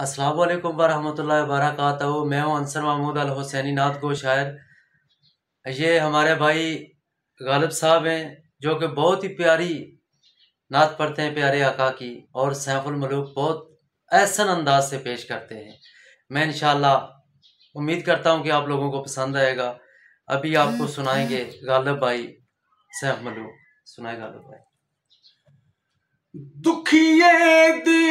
अस्सलाम वालेकुम वरहमतुल्लाहि वबरकातुहू। मैं हूँ अंसर महमूद अल हुसैनी नात गो शायर। ये हमारे भाई गालिब साहब हैं जो कि बहुत ही प्यारी नात पढ़ते हैं प्यारे आका की, और सैफुल मलूक बहुत एहसन अंदाज से पेश करते हैं। मैं इंशाअल्लाह उम्मीद करता हूँ कि आप लोगों को पसंद आएगा। अभी आपको सुनाएंगे गालिब भाई सैफ मलूक। सुनाए गालिब भाई। दुखिए दी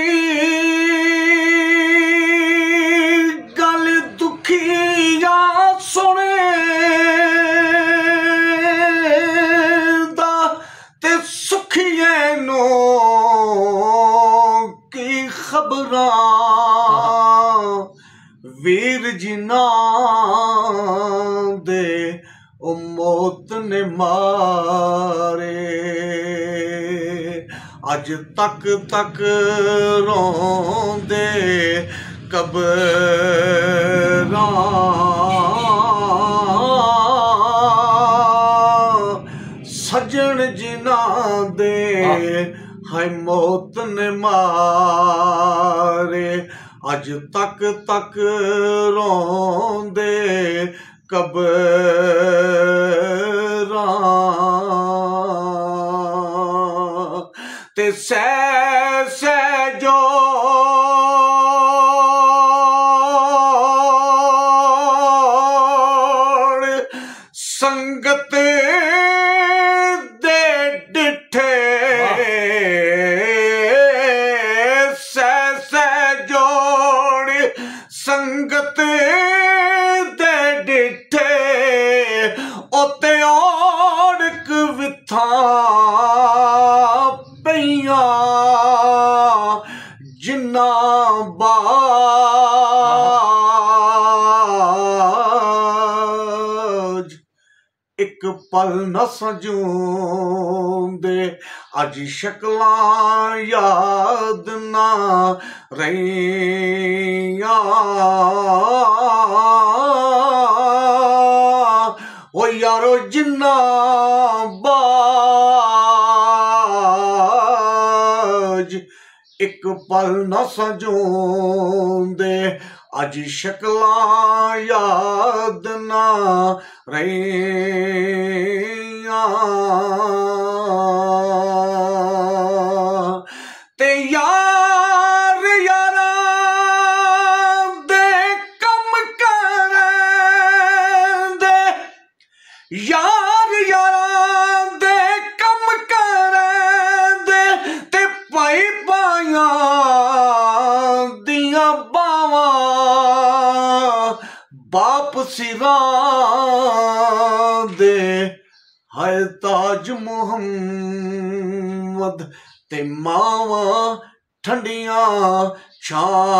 गल दुखिया सुने दा ते सुखिए नो की खबरां वीर जिना दे ओ मौत ने मारे अज तक रोंदे कबरां सजन जिना दे है मौत ने मारे अज तक रोंदे कबरां ते सै जोड़ संगत दे डिठे सै जोड़ संगत दे डिठे ओते ओड़क विथा जिन्ना बाज एक पल न सजूंदे अज शक्लां याद ना रहियां ओ यारो जिन्ना बाज एक पल न सजूंदे अज शक्लां याद ना रहियां ते यार यारां दे कम करदे यार यारां दे कम करदे ते पाई पाइयां दियां बावां बाप सिरां दे है ताज मुहम्मद ते मावां ठंडियां छावां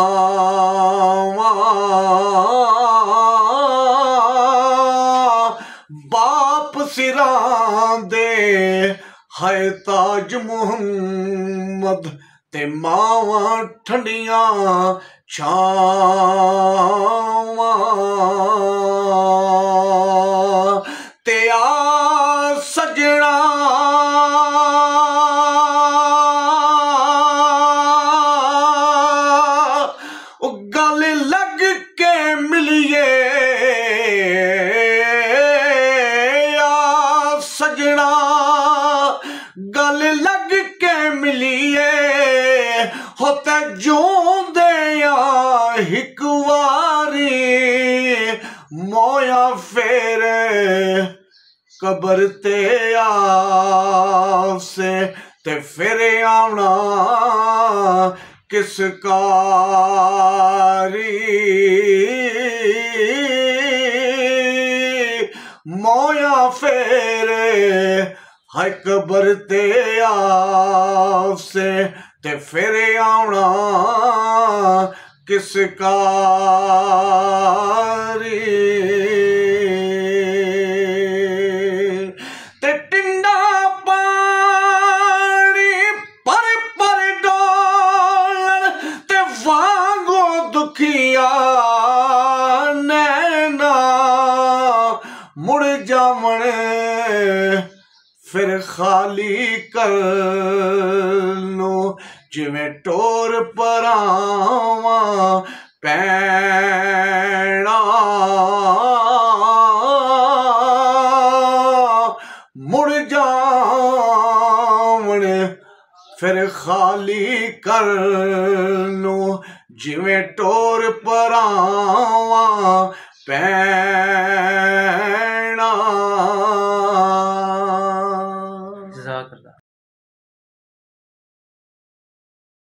बाप सिरां दे है ताज मुहम्मद ते मावां ठंडियां छावां ते आ सजना गल लग के मिलिए सजना गल लग के मिलिए होता जोंदे हिक वारी मोया फेरे कबर ते आसे ते फिर आना किस कारी मोया फेरे है कबर ते आसे ते फिर आना किस कारी ते टिंडा पानी पर डोलन ते वांगो दुखिया नैना मुड़ जावने फिर खाली कर लो ਜਿਵੇਂ ਟੋਰ ਪਰਾਵਾਂ ਪੈਣਾ ਮੁੜ ਜਾਵਣ ਫਿਰ ਖਾਲੀ ਕਰ ਨੂੰ ਜਿਵੇਂ ਟੋਰ ਪਰਾਵਾਂ ਪੈਣਾ